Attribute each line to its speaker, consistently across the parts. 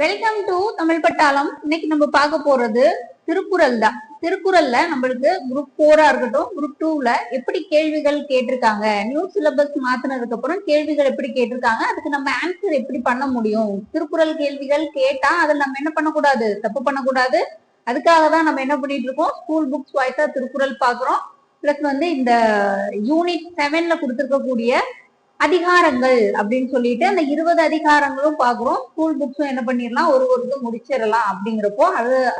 Speaker 1: Welcome to Tamil பட்டாளம். இன்னைக்கு நம்ம பார்க்க போறது திருக்குறள் தான். திருக்குறள்ல நம்மளுக்கு குரூப் 4 இருக்கட்டும், குரூப் 2ல எப்படி கேள்விகள் கேட்டிருக்காங்க, நியூ சிலபஸ் மாத்தினதுக்கு அப்புறம் கேள்விகள் எப்படி கேட்டிருக்காங்க, அதுக்கு நம்ம ஆன்சர் எப்படி பண்ண முடியும். திருக்குறள் கேள்விகள் கேட்டா அதில் நம்ம என்ன பண்ணக்கூடாது, தப்பு பண்ணக்கூடாது. அதுக்காக தான் நம்ம என்ன பண்ணிட்டு இருக்கோம், ஸ்கூல் புக்ஸ் வாய்ஸா திருக்குறள் பாக்குறோம். பிளஸ் இந்த யூனிட் 7ல கொடுத்திருக்கக்கூடிய அதிகாரங்கள் அப்படின்னு சொல்லிட்டு அந்த 20 அதிகாரங்களும் பாக்குறோம். ஸ்கூல் புக்ஸும் என்ன பண்ணிடலாம், ஒரு முடிச்சிடலாம். அப்படிங்கிறப்போ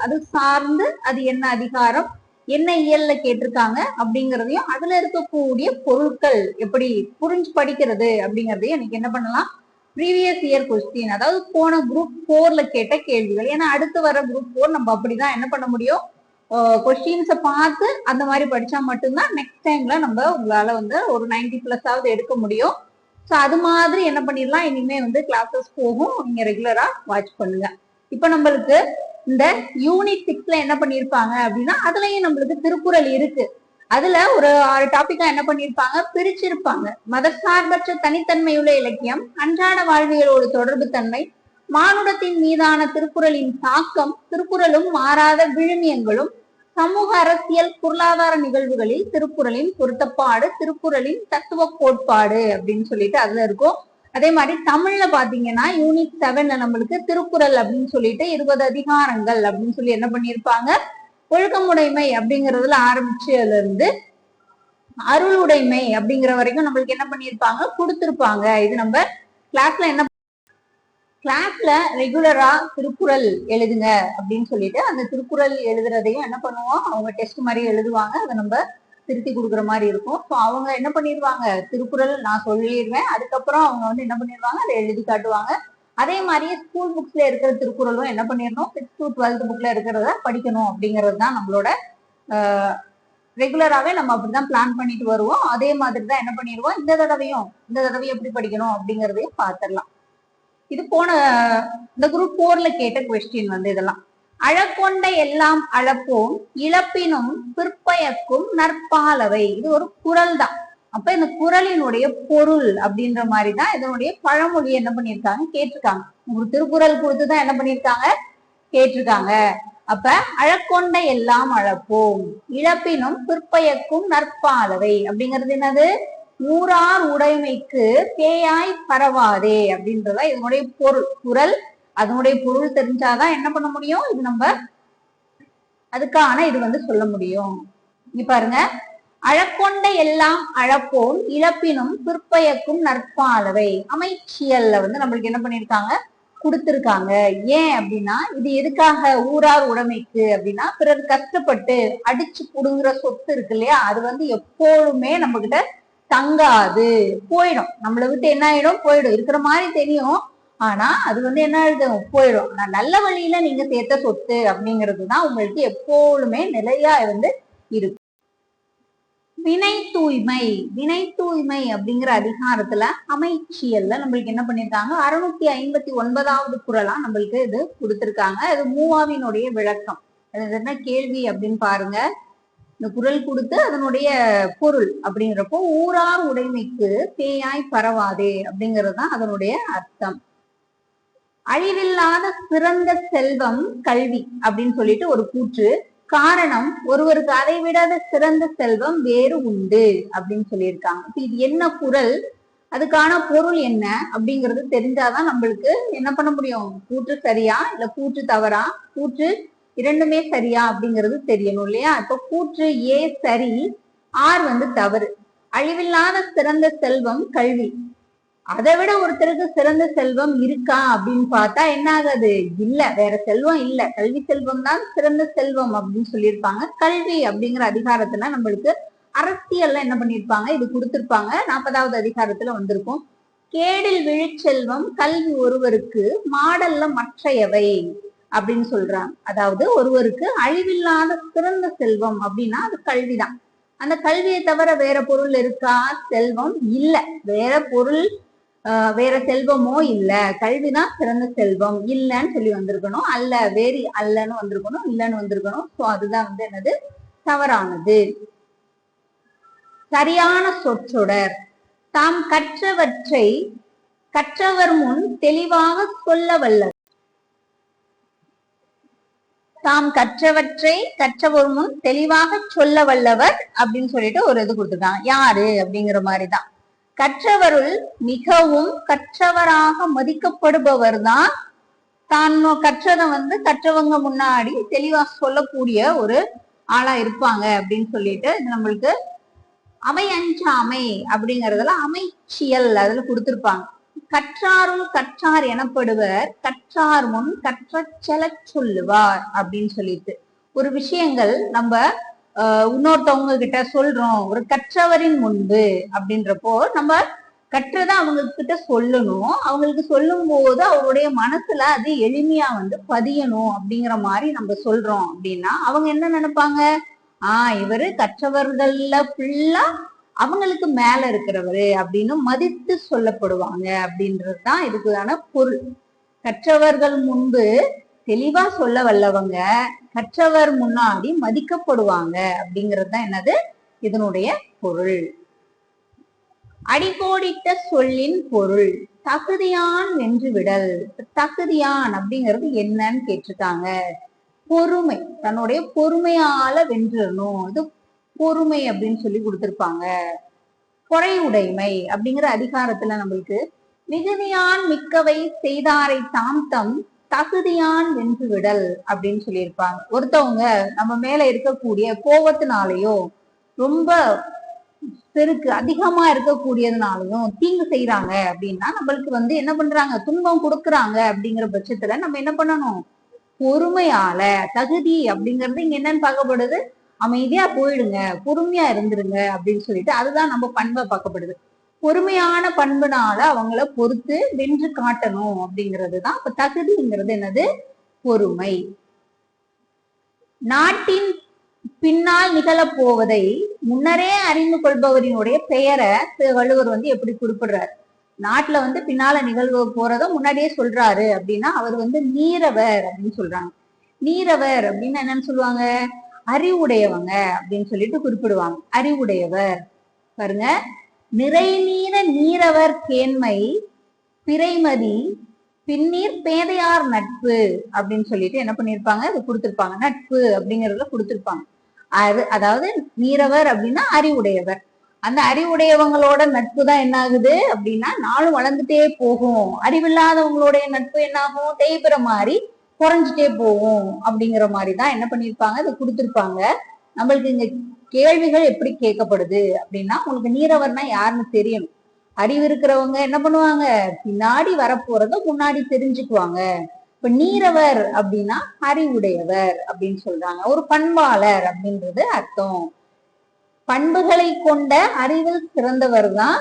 Speaker 1: அது சார்ந்து அது என்ன அதிகாரம், என்ன இயல்ல கேட்டிருக்காங்க அப்படிங்கிறதையும் அதுல இருக்கக்கூடிய பொருட்கள் எப்படி புரிஞ்சு படிக்கிறது அப்படிங்கறதையும் எனக்கு என்ன பண்ணலாம், ப்ரீவியஸ் இயர் கொஸ்டின், அதாவது போன குரூப் 4ல கேட்ட கேள்விகள். ஏன்னா அடுத்து வர குரூப் 4 நம்ம அப்படிதான் என்ன பண்ண முடியும், கொஸ்டின்ஸை பார்த்து அந்த மாதிரி படிச்சா மட்டும்தான் நெக்ஸ்ட் டைம்ல நம்ம உங்களால ஒரு 90+ எடுக்க முடியும். ஸோ அது மாதிரி என்ன பண்ணிடலாம், இனிமே கிளாஸஸ் போகும், நீங்க ரெகுலரா வாட்ச் பண்ணுங்க. இப்ப நம்மளுக்கு இந்த யூனிட் 6ல என்ன பண்ணிருப்பாங்க அப்படின்னா, அதுலயும் நம்மளுக்கு திருக்குறள் இருக்கு. அதுல ஒரு 6 டாபிக்கா என்ன பண்ணிருப்பாங்க, பிரிச்சிருப்பாங்க. மதசார்பற்ற தனித்தன்மையுள்ள இலக்கியம், அன்றாட வாழ்வியலோடு தொடர்பு தன்மை, மானுடத்தின் மீதான திருக்குறளின் தாக்கம், திருக்குறளும் மாறாத விழுமியங்களும், சமூக அரசியல் பொருளாதார நிகழ்வுகளில் திருக்குறளின் பொருத்தப்பாடு, திருக்குறளின் தத்துவ கோட்பாடு அப்படின்னு சொல்லிட்டு அதுல இருக்கும். அதே மாதிரி தமிழ்ல பாத்தீங்கன்னா யூனிட் 7ல நம்மளுக்கு திருக்குறள் அப்படின்னு சொல்லிட்டு 20 அதிகாரங்கள் அப்படின்னு சொல்லி என்ன பண்ணிருப்பாங்க, ஒழுக்கமுடைமை அப்படிங்கறதுல ஆரம்பிச்சு அதுல இருந்து அருளுடைமை அப்படிங்கிற வரைக்கும் நம்மளுக்கு என்ன பண்ணிருப்பாங்க, கொடுத்திருப்பாங்க. இது நம்ம கிளாஸ்ல ரெகுலரா திருக்குறள் எழுதுங்க அப்படின்னு சொல்லிட்டு அந்த திருக்குறள் எழுதுறதையும் என்ன பண்ணுவோம், அவங்க டெஸ்ட் மாதிரி எழுதுவாங்க, அதை நம்ம திருத்தி கொடுக்குற மாதிரி இருக்கும். ஸோ அவங்க என்ன பண்ணிடுவாங்க, திருக்குறள் நான் சொல்லிடுவேன், அதுக்கப்புறம் அவங்க என்ன பண்ணிடுவாங்க, அதை எழுதி காட்டுவாங்க. அதே மாதிரியே ஸ்கூல் புக்ஸ்ல இருக்கிற திருக்குறளும் என்ன பண்ணிடணும், 6th to 12th புக்ல இருக்கிறத படிக்கணும் அப்படிங்கிறது தான் நம்மளோட ரெகுலராகவே நம்ம அப்படிதான் பிளான் பண்ணிட்டு வருவோம். அதே மாதிரி தான் என்ன பண்ணிடுவோம், இந்த தடவையும் எப்படி படிக்கணும் அப்படிங்கிறதையும் பார்த்துடலாம். இது போன இந்த குரூப் 4ல கேட்ட கொஸ்டின் இதெல்லாம். அழக்கொண்ட எல்லாம் அளப்போம், இழப்பினும் பிற்பயக்கும் நற்பாலவை. இது ஒரு குறள் தான். அப்ப இந்த குறளினுடைய பொருள் அப்படின்ற மாதிரிதான் இதனுடைய பழமொழி என்ன பண்ணிருக்காங்க, கேட்டிருக்காங்க. ஒரு திருக்குறள் கொடுத்துதான் என்ன பண்ணிருக்காங்க, கேட்டிருக்காங்க. அப்ப அழக்கொண்ட எல்லாம் அளப்போம், இழப்பினும் பிற்பயக்கும் நற்பாலவை அப்படிங்கிறது என்னது, ஊரார் உடைமைக்கு பேயாய் பரவாதே அப்படின்றதா இதனுடைய பொருள். குறள் அதனுடைய பொருள் தெரிஞ்சாதான் என்ன பண்ண முடியும், இது நம்ம அதுக்கான இது சொல்ல முடியும். இங்க பாருங்க, அழக்கொண்ட எல்லாம் அளப்போம், இழப்பினும் பிற்பயக்கும் நற்பாலவை. அமைச்சியல்ல நம்மளுக்கு என்ன பண்ணிருக்காங்க, கொடுத்திருக்காங்க. ஏன் அப்படின்னா, இது எதுக்காக, ஊரார் உடைமைக்கு அப்படின்னா, பிறர் கஷ்டப்பட்டு அடிச்சு புடுங்குற சொத்து இருக்கு இல்லையா, அது எப்போதுமே நம்ம கிட்ட தங்காது, போயிடும். நம்மளை விட்டு என்ன ஆயிடும், போயிடும். இருக்கிற மாதிரி தெரியும், ஆனா அது என்ன ஆயிடும், போயிடும். ஆனா நல்ல வழியில நீங்க சேர்த்த சொத்து அப்படிங்கிறதுதான் உங்களுக்கு எப்போதுமே நிலையா இருக்கும். வினை தூய்மை, வினை தூய்மை அப்படிங்கிற அதிகாரத்துல அமைச்சியல்ல நம்மளுக்கு என்ன பண்ணிருக்காங்க, 659வது குறளா நம்மளுக்கு இது கொடுத்திருக்காங்க. அது மூவாவினுடைய விளக்கம். அது என்ன கேள்வி அப்படின்னு பாருங்க. இந்த குறள் கொடுத்து அதனுடைய பொருள் அப்படிங்கிறப்போ, ஊரார் உடைமைக்கு பேயாய் பரவாதே அப்படிங்கறதுதான் அதனுடைய அர்த்தம். அழிவில்லாத சிறந்த செல்வம் கல்வி அப்படின்னு சொல்லிட்டு ஒரு கூற்று. காரணம், ஒருவருக்கு அதை விடாத சிறந்த செல்வம் வேறு உண்டு அப்படின்னு சொல்லியிருக்காங்க. இது என்ன குறள், அதுக்கான பொருள் என்ன அப்படிங்கிறது தெரிஞ்சாதான் நம்மளுக்கு என்ன பண்ண முடியும், கூற்று சரியா இல்ல கூற்று தவறா, கூற்று இரண்டுமே சரியா அப்படிங்கிறது தெரியணும் இல்லையா. இப்ப கூற்று ஏ சரி, ஆர் தவறு. அழிவில்லாத சிறந்த செல்வம் கல்வி. அதை விட ஒருத்தருக்கு சிறந்த செல்வம் இருக்கா அப்படின்னு பார்த்தா என்ன ஆகாது, இல்ல, வேற செல்வம் இல்ல, கல்வி செல்வம் தான் சிறந்த செல்வம் அப்படின்னு சொல்லியிருப்பாங்க. கல்வி அப்படிங்கிற அதிகாரத்துல நம்மளுக்கு அரசியல்ல என்ன பண்ணிருப்பாங்க, இது கொடுத்திருப்பாங்க. 40வது அதிகாரத்துல வந்திருக்கும். கேடில் விழுச்செல்வம் கல்வி ஒருவருக்கு, மாடல்ல மற்றையவை அப்படின்னு சொல்றாங்க. அதாவது ஒருவருக்கு அழிவில்லாத சிறந்த செல்வம் அப்படின்னா அது கல்விதான். அந்த கல்வியை தவிர வேற பொருள் இருக்கா, செல்வம் இல்ல, வேற பொருள் வேற செல்வமோ இல்ல, கல்விதான் சிறந்த செல்வம். இல்லைன்னு சொல்லி வந்திருக்கணும், அல்ல வேறு அல்லன்னு வந்திருக்கணும், இல்லைன்னு வந்திருக்கணும். சோ அதுதான் என்னது, தவறானது. சரியான சொற்றொடர், தாம் கற்றவற்றை கற்றவர் முன் தெளிவாக சொல்ல வல்லது. தாம் கற்றவற்றை கற்றவர் முன் தெளிவாக சொல்ல வல்லவர் அப்படின்னு சொல்லிட்டு ஒரு இது கொடுத்துருக்காங்க. யாரு அப்படிங்கிற மாதிரிதான். கற்றவருள் மிகவும் கற்றவராக மதிக்கப்படுபவர் தான் தான் கற்றதை கற்றவங்க முன்னாடி தெளிவா சொல்லக்கூடிய ஒரு ஆளா இருப்பாங்க அப்படின்னு சொல்லிட்டு நம்மளுக்கு அவை அஞ்சாமை அப்படிங்கறதுல அமைச்சியல் அதுல கொடுத்திருப்பாங்க. கற்றாருள் கற்றார் எனப்படுவர் கற்றார் முன் கற்ற செல சொல்லுவார் அப்படின்னு சொல்லிட்டு ஒரு விஷயங்கள் நம்ம இன்னொருத்தவங்க கிட்ட சொல்றோம். ஒரு கற்றவரின் முன்பு அப்படின்றப்போ நம்ம கற்றதை அவங்க கிட்ட சொல்லணும். அவங்களுக்கு சொல்லும் போது அவருடைய மனசுல அது எளிமையா பதியணும் அப்படிங்கிற மாதிரி நம்ம சொல்றோம் அப்படின்னா அவங்க என்ன நினைப்பாங்க, இவரு கற்றவர்கள்ல ஃபுல்லா அவங்களுக்கு மேல இருக்கிறவரு அப்படின்னு மதித்து சொல்லப்படுவாங்க அப்படின்றதுதான் இதுக்கான பொருள். கற்றவர்கள் முன்பு தெளிவா சொல்ல வல்லவங்க கற்றவர் முன்னாடி மதிக்கப்படுவாங்க அப்படிங்கிறது தான் என்னது இதனுடைய பொருள். அடிக்கோடிட்ட சொல்லின் பொருள் தகுதியான் வென்று விடல். தகுதியான் அப்படிங்கிறது என்னன்னு கேட்டிருக்காங்க. பொறுமை, தன்னுடைய பொறுமையால வென்றணும், இது பொறுமை அப்படின்னு சொல்லி கொடுத்திருப்பாங்க. பொறையுடைமை அப்படிங்கிற அதிகாரத்துல நம்மளுக்கு மிகுதியான் மிக்கவை செய்தாரை தாம் தம் தகுதியான் வென்று விடல் அப்படின்னு சொல்லியிருப்பாங்க. ஒருத்தவங்க நம்ம மேல இருக்கக்கூடிய கோபத்தினாலேயோ ரொம்ப பெருக்கு அதிகமா இருக்கக்கூடியதுனாலையும் தீங்கு செய்யறாங்க அப்படின்னா நம்மளுக்கு என்ன பண்றாங்க, துன்பம் கொடுக்குறாங்க அப்படிங்கிற பட்சத்துல நம்ம என்ன பண்ணணும், பொறுமையால. தகுதி அப்படிங்கிறது இங்க என்னன்னு பார்க்கப்படுது, அமைதியா போயிடுங்க, பொறுமையா இருந்துருங்க அப்படின்னு சொல்லிட்டு அதுதான் நம்ம பண்பை பார்க்கப்படுது. பொறுமையான பண்புனால அவங்கள பொறுத்து வென்று காட்டணும் அப்படிங்கிறதுதான் அப்ப தகுதிங்கிறது என்னது, பொறுமை. நாட்டின் பின்னால் நிகழப்போவதை முன்னரே அறிந்து கொள்பவரினுடைய பெயரை வள்ளுவர் எப்படி குறிப்பிடுறாரு. நாட்டுல பின்னால நிகழ்வு போறத முன்னாடியே சொல்றாரு அப்படின்னா அவர் நீரவர் அப்படின்னு சொல்றாங்க. நீரவர் அப்படின்னு என்னன்னு சொல்லுவாங்க, அறிவுடையவங்க அப்படின்னு சொல்லிட்டு குறிப்பிடுவாங்க. அறிவுடையவர் பாருங்க, நிறை நீர நீரவர் கேண்மை பிறைமதி பின்னீர் பேதையார் நட்பு அப்படின்னு சொல்லிட்டு என்ன பண்ணிருப்பாங்க, அது கொடுத்திருப்பாங்க. நட்பு அப்படிங்கறதுல கொடுத்திருப்பாங்க. அதாவது நீரவர் அப்படின்னா அறிவுடையவர். அந்த அறிவுடையவங்களோட நட்பு தான் என்ன ஆகுது அப்படின்னா நாளும் வளர்ந்துட்டே போகும். அறிவில்லாதவங்களுடைய நட்பு என்ன ஆகும், தேய்பிற மாதிரி குறைஞ்சிட்டே போகும் அப்படிங்கிற மாதிரிதான் என்ன பண்ணிருப்பாங்க, அது கொடுத்திருப்பாங்க. நம்மளுக்கு இந்த கேள்விகள் எப்படி கேட்கப்படுது அப்படின்னா உங்களுக்கு நீரவர்னா யாருன்னு தெரியணும். அறிவு இருக்கிறவங்க என்ன பண்ணுவாங்க, பின்னாடி வரப்போறத முன்னாடி தெரிஞ்சுக்குவாங்க. இப்ப நீரவர் அப்படின்னா அறிவுடையவர் அப்படின்னு சொல்றாங்க. ஒரு பண்பாளர் அப்படின்றது அர்த்தம். பண்புகளை கொண்ட அறிவில் சிறந்தவர் தான்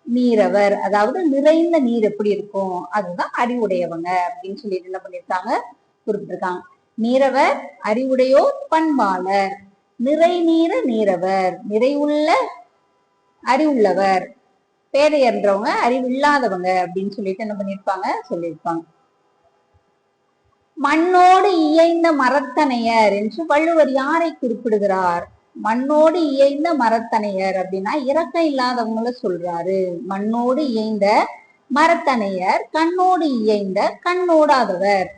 Speaker 1: நீரவர். அதாவது நிறைந்த நீர் எப்படி இருக்கும் அதுதான் அறிவுடையவங்க அப்படின்னு சொல்லிட்டு என்ன பண்ணிருக்காங்க, குறிப்பிட்டிருக்காங்க. நீரவர் அறிவுடையோர் பண்பாளர். நிறை நீர நீரவர் நிறைவுள்ள அறிவுள்ளவர். பேதையன்றவங்க அறிவில்லாதவங்க அப்படின்னு சொல்லிட்டு என்ன பண்ணிருப்பாங்க, சொல்லியிருப்பாங்க. மண்ணோடு இயைந்த மரத்தனையர் என்று வள்ளுவர் யாரை குறிப்பிடுகிறார்? மண்ணோடு இயைந்த மரத்தனையர் அப்படின்னா இரக்கம் இல்லாதவங்கள சொல்றாரு. மண்ணோடு இயைந்த மரத்தனையர் கண்ணோடு இயைந்த கண்ணோடாதவர்.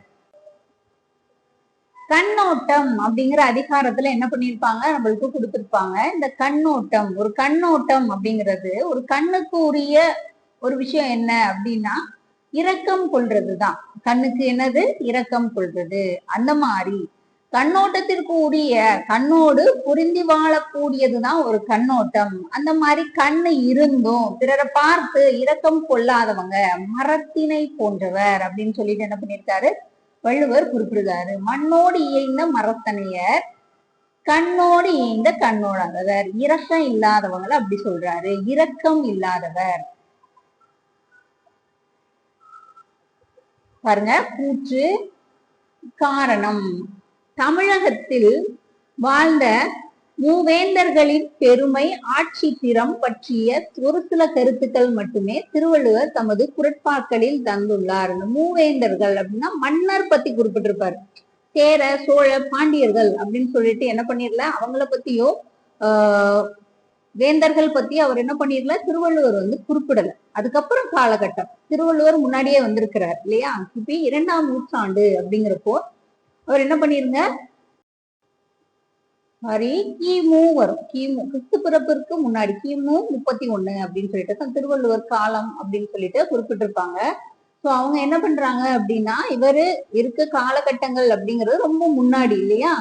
Speaker 1: கண்ணோட்டம் அப்படிங்கிற அதிகாரத்துல என்ன பண்ணிருப்பாங்க, நம்மளுக்கு கொடுத்திருப்பாங்க. இந்த கண்ணோட்டம், ஒரு கண்ணோட்டம் அப்படிங்கிறது ஒரு கண்ணுக்கு உரிய ஒரு விஷயம் என்ன அப்படின்னா இரக்கம் கொள்றதுதான். கண்ணுக்கு என்னது, இரக்கம் கொள்றது. அந்த மாதிரி கண்ணோட்டத்திற்கு உரிய கண்ணோடு பொருந்தி வாழக்கூடியதுதான் ஒரு கண்ணோட்டம். அந்த மாதிரி கண்ணு இருந்தும் பிறரை பார்த்து இரக்கம் கொள்ளாதவங்க மரத்தினை போன்றவர் அப்படின்னு சொல்லிட்டு என்ன பண்ணிருக்காரு, வள்ளுவர் குறிப்பிடுகிறாரு. மண்ணோடு இயைந்த மரத்தனையர் கண்ணோடு இயைந்த கண்ணோடாதவர். இரக்கம் இல்லாதவங்களை அப்படி சொல்றாரு, இரக்கம் இல்லாதவர். பாருங்க, கூற்று காரணம். தமிழகத்தில் வாழ்ந்த மூவேந்தர்களின் பெருமை ஆட்சி திறம் பற்றிய ஒரு சில கருத்துக்கள் மட்டுமே திருவள்ளுவர் தமது குறட்பாக்களில் தந்துள்ளார். மூவேந்தர்கள் அப்படின்னா மன்னர் பத்தி குறிப்பிட்டிருப்பாரு. சேர சோழ பாண்டியர்கள் அப்படின்னு சொல்லிட்டு என்ன பண்ணிடல, அவங்கள பத்தியோ வேந்தர்கள் பத்தி அவர் என்ன பண்ணிடல, திருவள்ளுவர் குறிப்பிடல. அதுக்கப்புறம் காலகட்டம், திருவள்ளுவர் முன்னாடியே வந்திருக்கிறார் இல்லையா, கிபி 2ஆம் நூற்றாண்டு அப்படிங்கிறப்போ அவர் என்ன பண்ணிருங்க, சாரி கிமு வரும். கிமு கிறிஸ்து பிறப்பிற்கு முன்னாடி கிமு 31 அப்படின்னு சொல்லிட்டு திருவள்ளுவர் காலம் அப்படின்னு சொல்லிட்டு குறிப்பிட்டிருப்பாங்க. சோ அவங்க என்ன பண்றாங்க அப்படின்னா, இவரு இருக்க காலகட்டங்கள் அப்படிங்கிறது ரொம்ப முன்னாடி இல்லையா?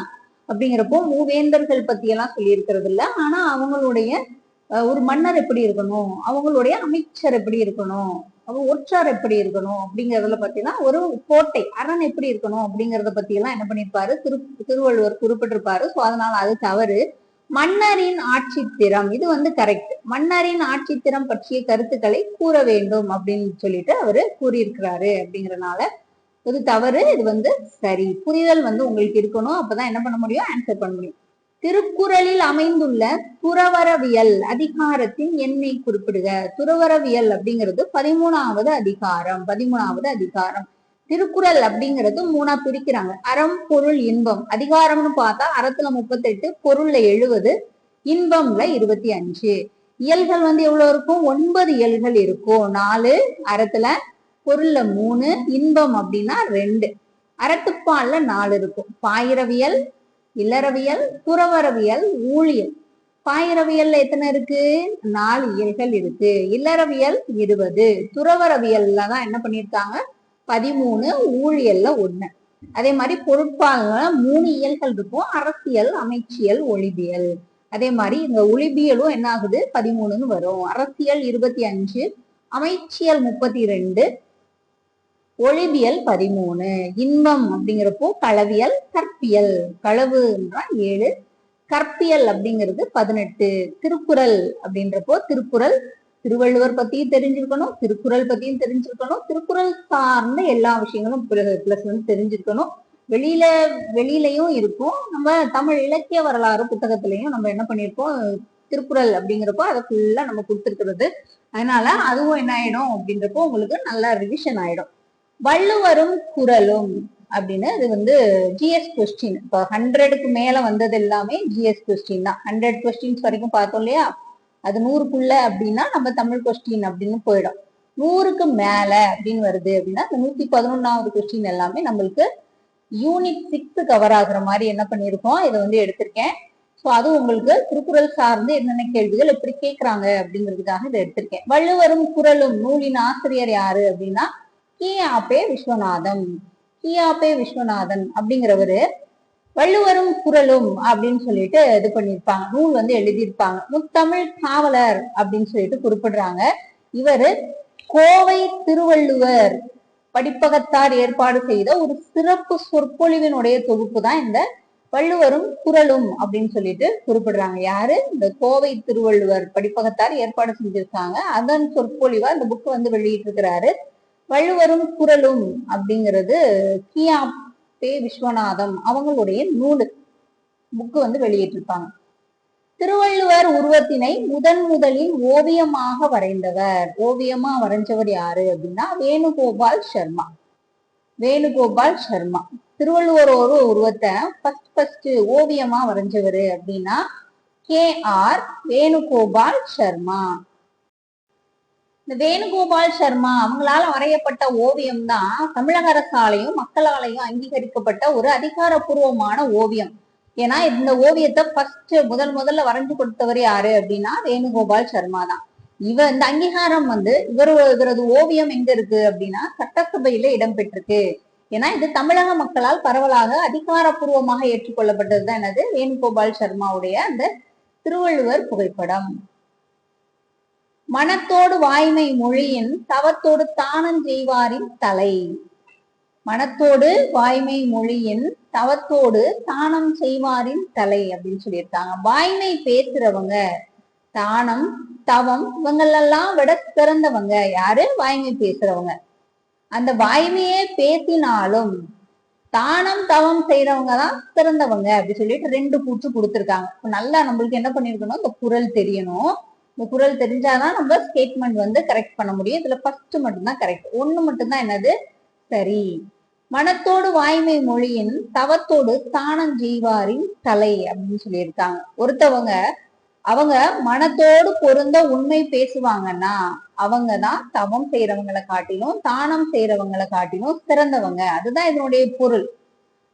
Speaker 1: அப்படிங்கிறப்போ மூவேந்தர்கள் பத்தி எல்லாம் சொல்லி இருக்கிறது இல்ல. ஆனா அவங்களுடைய ஒரு மன்னர் எப்படி இருக்கணும், அவங்களுடைய அமைச்சர் எப்படி இருக்கணும், அவங்க ஒற்றார் எப்படி இருக்கணும் அப்படிங்கறதுல பாத்தீங்கன்னா ஒரு கோட்டை அரண் எப்படி இருக்கணும் அப்படிங்கறத பத்தி எல்லாம் என்ன பண்ணிருப்பாரு திருவள்ளுவர் குறிப்பிட்டிருப்பாரு. சோ அதனால அது தவறு. மன்னரின் ஆட்சி திறம் இது வந்து கரெக்ட். மன்னரின் ஆட்சி திறம் பற்றிய கருத்துக்களை கூற வேண்டும் அப்படின்னு சொல்லிட்டு அவரு கூறியிருக்கிறாரு. அப்படிங்கறதுனால இது தவறு. இது வந்து சரி. புரிதல் வந்து உங்களுக்கு இருக்கணும். அப்பதான் என்ன பண்ண முடியும், ஆன்சர் பண்ண முடியும். திருக்குறளில் அமைந்துள்ள துறவரவியல் அதிகாரத்தின் எண்ணை குறிப்பிடுக. துறவரவியல் அப்படிங்கிறது 13வது அதிகாரம். 13வது அதிகாரம். திருக்குறள் அப்படிங்கிறது 3ஆ பிரிக்கிறாங்க. அறம், பொருள், இன்பம். அதிகாரம்னு பார்த்தா அறத்துல 38, பொருள்ல 70, இன்பம்ல 25. இயல்கள் வந்து எவ்வளவு இருக்கும்? 9 இயல்கள் இருக்கும். 4 அறத்துல, பொருள்ல 3, இன்பம் அப்படின்னா 2. அறத்துப்பால்ல 4 இருக்கும். பாயிரவியல், இல்லறவியல், துறவரவியல், ஊழியல். பாயிரவியல்ல எத்தனை இருக்கு? 4 இயல்கள் இருக்கு. இல்லறவியல் 20, துறவரவியல்ல தான் என்ன பண்ணிருக்காங்க 13, ஊழியல்ல 1. அதே மாதிரி பொருட்பால்ல 3 இயல்கள் இருக்கும். அரசியல், அமைச்சியல், ஒளிபியல். அதே மாதிரி இந்த ஒளிபியலும் என்ன ஆகுது 13ன்னு வரும். அரசியல் 25, அமைச்சியல் 32, ஒளிபியல் 13. இன்பம் அப்படிங்கிறப்போ களவியல், கற்பியல். களவு 7, கற்பியல் அப்படிங்கிறது 18. திருக்குறள் அப்படின்றப்போ திருக்குறள் திருவள்ளுவர் பத்தியும் தெரிஞ்சிருக்கணும், திருக்குறள் பத்தியும் தெரிஞ்சிருக்கணும், திருக்குறள் சார்ந்த எல்லா விஷயங்களும் பிளஸ் வந்து தெரிஞ்சிருக்கணும். வெளியிலயும் இருக்கும். நம்ம தமிழ் இலக்கிய வரலாறு புத்தகத்திலையும் நம்ம என்ன பண்ணிருக்கோம், திருக்குறள் அப்படிங்கிறப்போ அதை ஃபுல்லா நம்ம கொடுத்துருக்கிறது. அதனால அதுவும் என்ன ஆயிடும் அப்படின்றப்போ உங்களுக்கு நல்லா ரிவிஷன் ஆயிடும். வள்ளுவரும் குறளும் அப்படின்னு இது வந்து ஜிஎஸ் கொஸ்டின். இப்போ 100க்கு மேல வந்தது எல்லாமே ஜிஎஸ் கொஸ்டின் தான். 100 கொஸ்டின்ஸ் வரைக்கும் பார்த்தோம் இல்லையா? அது 100க்குள்ள அப்படின்னா நம்ம தமிழ் கொஸ்டின் அப்படின்னு போயிடும். 100க்கு மேல அப்படின்னு வருது அப்படின்னா இந்த 111வது கொஸ்டின் எல்லாமே நம்மளுக்கு யூனிட் 6 கவர் ஆகுற மாதிரி என்ன பண்ணிருக்கோம், இதை வந்து எடுத்திருக்கேன். ஸோ அது உங்களுக்கு திருக்குறள் சார்ந்து என்னென்ன கேள்விகள் எப்படி கேட்கறாங்க அப்படிங்கிறதுக்காக இதை எடுத்திருக்கேன். வள்ளுவரும் குறளும் நூலின் ஆசிரியர் யாரு அப்படின்னா கி.ஆ.பெ. விஸ்வநாதன். கி.ஆ.பெ. விஸ்வநாதன் அப்படிங்கிறவரு வள்ளுவரும் குறளும் அப்படின்னு சொல்லிட்டு இது பண்ணிருப்பாங்க, நூல் வந்து எழுதியிருப்பாங்க. முத்தமிழ் காவலர் அப்படின்னு சொல்லிட்டு குறிப்பிடுறாங்க. இவரு கோவை திருவள்ளுவர் படிப்பகத்தார் ஏற்பாடு செய்த ஒரு சிறப்பு சொற்பொழிவினுடைய தொகுப்பு தான் இந்த வள்ளுவரும் குறளும் அப்படின்னு சொல்லிட்டு குறிப்பிடுறாங்க. யாரு? இந்த கோவை திருவள்ளுவர் படிப்பகத்தார் ஏற்பாடு செஞ்சிருக்காங்க. அதன் சொற்பொழிவா இந்த புக் வந்து வெளியிட்டு இருக்கிறாரு. வள்ளுவரும் குறளும் அப்படிங்கிறது கி.ஆ.பெ. விஸ்வநாதம் அவங்களுடைய நூலு புக்கு வந்து வெளியிட்டிருப்பாங்க. திருவள்ளுவர் உருவத்தினை முதலில் ஓவியமாக வரைந்தவர். ஓவியமா வரைஞ்சவர் யாரு அப்படின்னா வேணுகோபால் சர்மா. வேணுகோபால் சர்மா திருவள்ளுவரோட உருவத்தை ஃபர்ஸ்ட் ஓவியமா வரைஞ்சவரு அப்படின்னா கே.ஆர். வேணுகோபால் சர்மா. இந்த வேணுகோபால் சர்மா அவங்களால வரையப்பட்ட ஓவியம் தான் தமிழக அரசாலையும் மக்களாலையும் அங்கீகரிக்கப்பட்ட ஒரு அதிகாரப்பூர்வமான ஓவியம். ஏன்னா இந்த ஓவியத்தை ஃபர்ஸ்ட் முதல்ல வரைஞ்சு கொடுத்தவர் யாரு அப்படின்னா வேணுகோபால் சர்மா தான். இந்த அங்கீகாரம் வந்து இவரது ஓவியம் எங்க இருக்கு அப்படின்னா சட்டசபையில இடம்பெற்றிருக்கு. ஏன்னா இது தமிழக மக்களால் பரவலாக அதிகாரப்பூர்வமாக ஏற்றுக்கொள்ளப்பட்டதுதான் என்னது வேணுகோபால் சர்மாவுடைய அந்த திருவள்ளுவர் புகைப்படம். மனத்தோடு வாய்மை மொழியின் தவத்தோடு தானம் செய்வாரின் தலை. மனத்தோடு வாய்மை மொழியின் தவத்தோடு தானம் செய்வாரின் தலை அப்படின்னு சொல்லியிருக்காங்க. வாய்மை பேசுறவங்க, தானம், தவம் இவங்களெல்லாம் விட சிறந்தவங்க யாரு? வாய்மை பேசுறவங்க. அந்த வாய்மையே பேசினாலும் தானம் தவம் செய்யறவங்க தான் சிறந்தவங்க அப்படி சொல்லிட்டு 2 கூற்று கொடுத்திருக்காங்க. நல்லா நம்மளுக்கு என்ன பண்ணிருக்கணும், இந்த குறள் தெரியணும். இந்த குறள் தெரிஞ்சாதான் நம்ம ஸ்டேட்மெண்ட் வந்து கரெக்ட் பண்ண முடியும். இதுல ஃபர்ஸ்ட் மட்டும்தான் கரெக்ட், 1 மட்டும்தான் என்னது சரி. மனத்தோடு வாய்மை மொழியின் தவத்தோடு தானம் செய்வாரின் தலை அப்படின்னு சொல்லியிருக்காங்க. ஒருத்தவங்க அவங்க மனத்தோடு பொருந்த உண்மை பேசுவாங்கன்னா அவங்கதான் தவம் செய்யறவங்களை காட்டிலும் தானம் செய்யறவங்களை காட்டிலும் சிறந்தவங்க. அதுதான் இதனுடைய பொருள்.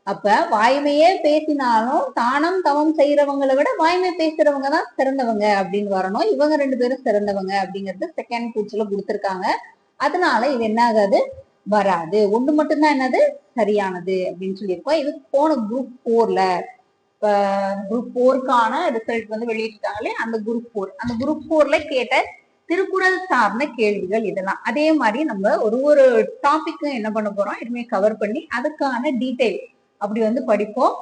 Speaker 1: அப்ப வாய்மையே பேசினாலும் தானம் தவம் செய்யறவங்களை விட வாய்மை பேசுறவங்க தான் சிறந்தவங்க அப்படின்னு வரணும். இவங்க 2 பேரும் சிறந்தவங்க அப்படிங்கறது செகண்ட் கூச்சுல கொடுத்திருக்காங்க. அதனால இது என்ன ஆகாது, வராது. ஒண்ணு மட்டும்தான் என்னது சரியானது அப்படின்னு சொல்லியிருக்கோம். இது போன குரூப் 4ல குரூப் 4க்கான ரிசல்ட் வந்து வெளியிட்டாங்களே அந்த குரூப் 4ல கேட்ட திருக்குறள் சார்ந்த கேள்விகள் இதெல்லாம். அதே மாதிரி நம்ம ஒரு டாபிக்கும் என்ன பண்ண போறோம், இனிமே கவர் பண்ணி அதுக்கான டீடைல் அப்படி வந்து படிப்போம்.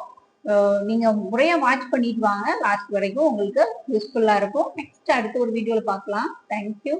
Speaker 1: நீங்க முறையா வாட்ச் பண்ணிட்டு வாங்க லாஸ்ட் வரைக்கும், உங்களுக்கு யூஸ்ஃபுல்லா இருக்கும். நெக்ஸ்ட் அடுத்த ஒரு வீடியோல பார்க்கலாம். தேங்க்யூ.